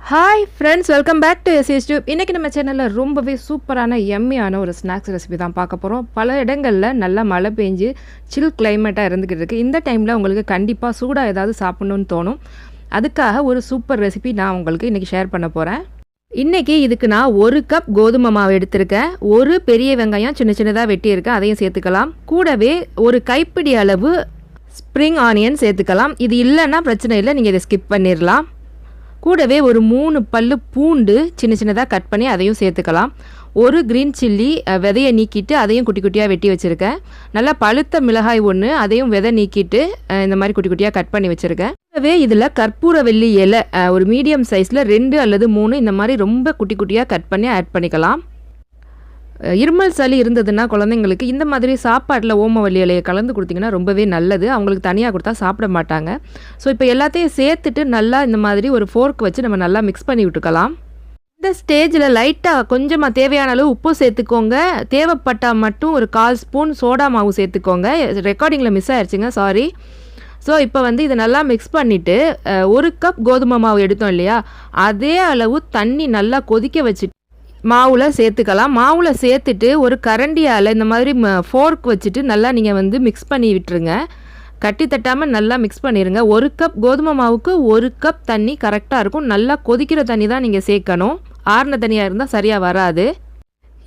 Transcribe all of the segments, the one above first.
Hi friends, welcome back to SS Tube. இன்றைக்கி நம்ம சேனலில் ரொம்பவே சூப்பரான எம்மியான ஒரு ஸ்நாக்ஸ் ரெசிபி தான் பார்க்க போகிறோம். பல இடங்களில் நல்லா மழை பெஞ்சு சில் கிளைமேட்டாக இருந்துக்கிட்டு இருக்குது. இந்த டைமில் உங்களுக்கு கண்டிப்பாக சூடாக ஏதாவது சாப்பிட்ணுன்னு தோணும். அதுக்காக ஒரு சூப்பர் ரெசிபி நான் உங்களுக்கு இன்றைக்கி ஷேர் பண்ண போகிறேன். இன்றைக்கி இதுக்கு நான் 1 கப் கோதுமை மாவு எடுத்திருக்கேன். ஒரு பெரிய வெங்காயம் சின்ன சின்னதாக வெட்டியிருக்கேன், அதையும் சேர்த்துக்கலாம். கூடவே ஒரு கைப்பிடி அளவு ஸ்ப்ரிங் ஆனியன் சேர்த்துக்கலாம். இது இல்லைன்னா பிரச்சனை இல்லை, நீங்கள் இதை ஸ்கிப் பண்ணிடலாம். கூடவே ஒரு 3 பல்லு பூண்டு சின்ன சின்னதாக கட் பண்ணி அதையும் சேர்த்துக்கலாம். ஒரு க்ரீன் சில்லி விதையை நீக்கிட்டு அதையும் குட்டி குட்டியாக வெட்டி வச்சுருக்கேன். நல்லா பழுத்த மிளகாய் ஒன்று, அதையும் விதை நீக்கிட்டு இந்த மாதிரி குட்டி குட்டியாக கட் பண்ணி வச்சுருக்கேன். கூடவே இதில் கற்பூரவள்ளி இலை ஒரு மீடியம் சைஸில் 2 அல்லது 3 இந்த மாதிரி ரொம்ப குட்டி குட்டியாக கட் பண்ணி ஆட் பண்ணிக்கலாம். இருமல் சளி இருந்ததுன்னா குழந்தைங்களுக்கு இந்த மாதிரி சாப்பாட்டில் ஓமவல்லி இலையை கலந்து கொடுத்திங்கன்னா ரொம்பவே நல்லது. அவங்களுக்கு தனியாக கொடுத்தா சாப்பிட மாட்டாங்க. ஸோ இப்போ எல்லாத்தையும் சேர்த்துட்டு நல்லா இந்த மாதிரி ஒரு ஃபோர்க் வச்சு நம்ம நல்லா மிக்ஸ் பண்ணி விட்டுக்கலாம். இந்த ஸ்டேஜில் லைட்டாக கொஞ்சமாக தேவையான அளவு உப்பு சேர்த்துக்கோங்க. தேவைப்பட்டால் மட்டும் ஒரு 1/4 ஸ்பூன் சோடா மாவு சேர்த்துக்கோங்க. ரெக்கார்டிங்கில் மிஸ் ஆயிடுச்சுங்க, சாரி. ஸோ இப்போ இதை நல்லா மிக்ஸ் பண்ணிவிட்டு 1 கப் கோதுமை மாவு எடுத்தோம் இல்லையா, அதே அளவு தண்ணி நல்லா கொதிக்க வச்சுட்டு மாவில் சேர்த்துக்கலாம். மாவில் சேர்த்துட்டு ஒரு கரண்டியால் இந்த மாதிரி ஃபோர்க் வச்சுட்டு நல்லா நீங்கள் மிக்ஸ் பண்ணி விட்டுருங்க. கட்டி தட்டாமல் நல்லா மிக்ஸ் பண்ணிடுங்க. 1 கப் கோதுமை மாவுக்கு 1 கப் தண்ணி கரெக்டாக இருக்கும். நல்லா கொதிக்கிற தண்ணி தான் நீங்கள் சேர்க்கணும். ஆறின தண்ணியாக இருந்தால் சரியாக வராது.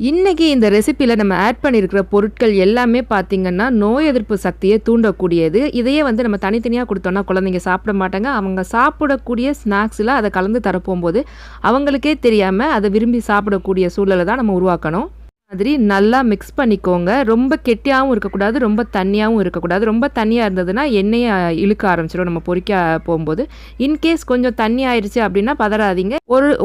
இன்றைக்கி இந்த ரெசிப்பியில் நம்ம ஆட் பண்ணியிருக்கிற பொருட்கள் எல்லாமே பார்த்திங்கன்னா நோய் எதிர்ப்பு சக்தியை தூண்டக்கூடியது. இதையே நம்ம தனித்தனியாக கொடுத்தோன்னா குழந்தைங்க சாப்பிட மாட்டாங்க. அவங்க சாப்பிடக்கூடிய ஸ்நாக்ஸில் அதை கலந்து தரப்போகும்போது அவங்களுக்கே தெரியாமல் அதை விரும்பி சாப்பிடக்கூடிய சூழலை தான் நம்ம உருவாக்கணும். மாதிரி நல்லா மிக்ஸ் பண்ணிக்கோங்க. ரொம்ப கெட்டியாகவும் இருக்கக்கூடாது, ரொம்ப தண்ணியாகவும் இருக்கக்கூடாது. ரொம்ப தண்ணியாக இருந்ததுன்னா எண்ணெயை இழுக்க ஆரம்பிச்சிடும் நம்ம பொரிக்க போகும்போது. இன்கேஸ் கொஞ்சம் தண்ணி ஆயிடுச்சு அப்படின்னா பதறாதீங்க.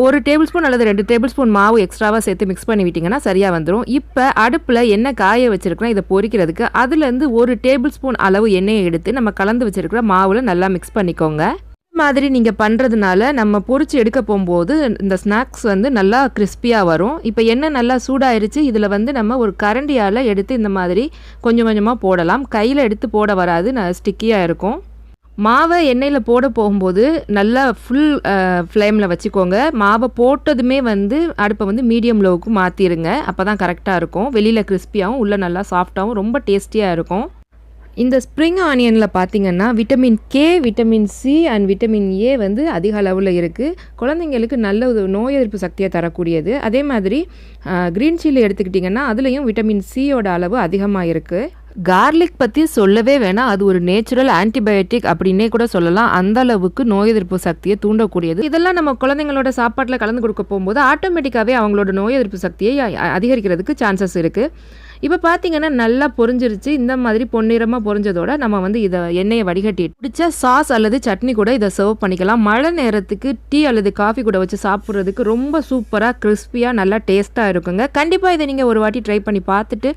ஒரு டேபிள் ஸ்பூன் அல்லது 2 டேபிள் ஸ்பூன் மாவு எக்ஸ்ட்ராவாக சேர்த்து மிக்ஸ் பண்ணி விட்டிங்கன்னா சரியாக வந்துடும். இப்போ அடுப்பில் எண்ணெய் காய வச்சுருக்கிறோம் இதை பொரிக்கிறதுக்கு. அதுலேருந்து 1 டேபிள் ஸ்பூன் அளவு எண்ணெயை எடுத்து நம்ம கலந்து வச்சுருக்கிற மாவில் நல்லா மிக்ஸ் பண்ணிக்கோங்க. மாதிரி நீங்கள் பண்ணுறதுனால நம்ம பொரிச்சு எடுக்க போகும்போது இந்த ஸ்நாக்ஸ் நல்லா கிறிஸ்பியாக வரும். இப்போ எண்ணெய் நல்லா சூடாயிருச்சு. இதில் நம்ம ஒரு கரண்டியால் எடுத்து இந்த மாதிரி கொஞ்சம் கொஞ்சமாக போடலாம். கையில் எடுத்து போட வராது, ஸ்டிக்கியாக இருக்கும். மாவை எண்ணெயில் போட போகும்போது நல்லா ஃபுல் ஃப்ளேமில் வச்சுக்கோங்க. மாவை போட்டதுமே அடுப்பை மீடியம் லோவுக்கு மாற்றிடுங்க. அப்போ தான் கரெக்டாக இருக்கும். வெளியில் கிறிஸ்பியாகவும் உள்ளே நல்லா சாஃப்டாகவும் ரொம்ப டேஸ்டியாக இருக்கும். இந்த ஸ்ப்ரிங் ஆனியனில் பார்த்திங்கன்னா vitamin K, vitamin C and vitamin A அதிக அளவில் இருக்குது. குழந்தைங்களுக்கு நல்ல ஒரு நோய் எதிர்ப்பு சக்தியை தரக்கூடியது. அதே மாதிரி க்ரீன் சில்லி எடுத்துக்கிட்டிங்கன்னா அதுலேயும் விட்டமின் சியோட அளவு அதிகமாக இருக்குது. கார்லிக் பற்றி சொல்லவே வேணாம், அது ஒரு நேச்சுரல் ஆன்டிபயோட்டிக் அப்படின்னே கூட சொல்லலாம். அந்த அளவுக்கு நோய் எதிர்ப்பு சக்தியை தூண்டக்கூடியது. இதெல்லாம் நம்ம குழந்தைங்களோட சாப்பாட்டில் கலந்து கொடுக்க போகும்போது ஆட்டோமேட்டிக்காகவே அவங்களோட நோய் எதிர்ப்பு சக்தியை அதிகரிக்கிறதுக்கு சான்சஸ் இருக்குது. இப்போ பார்த்தீங்கன்னா நல்லா பொரிஞ்சிருச்சு. இந்த மாதிரி பொன்னிறமாக பொரிஞ்சதோட நம்ம இதை எண்ணெயை வடிகட்டிட்டு பிடிச்ச சாஸ் அல்லது சட்னி கூட இதை சர்வ் பண்ணிக்கலாம். மழை நேரத்துக்கு டீ அல்லது காஃபி கூட வச்சு சாப்பிட்றதுக்கு ரொம்ப சூப்பராக கிறிஸ்பியாக நல்லா டேஸ்ட்டாக இருக்குங்க. கண்டிப்பாக இதை நீங்கள் ஒரு வாட்டி ட்ரை பண்ணி பார்த்துட்டு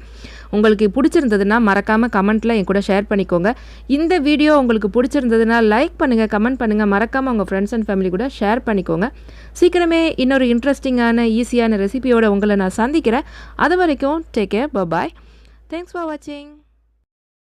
உங்களுக்கு பிடிச்சிருந்ததுன்னா மறக்காமல் கமெண்ட்டில் என் கூட ஷேர் பண்ணிக்கோங்க. இந்த வீடியோ உங்களுக்கு பிடிச்சிருந்ததுன்னா லைக் பண்ணுங்கள், கமெண்ட் பண்ணுங்கள். மறக்காமல் உங்கள் ஃப்ரெண்ட்ஸ் அண்ட் ஃபேமிலி கூட ஷேர் பண்ணிக்கோங்க. சீக்கிரமே இன்னொரு இன்ட்ரெஸ்டிங்கான ஈஸியான ரெசிபியோட உங்களை நான் சந்திக்கிறேன். அது வரைக்கும் take care, bye. Thanks for வாட்சிங்.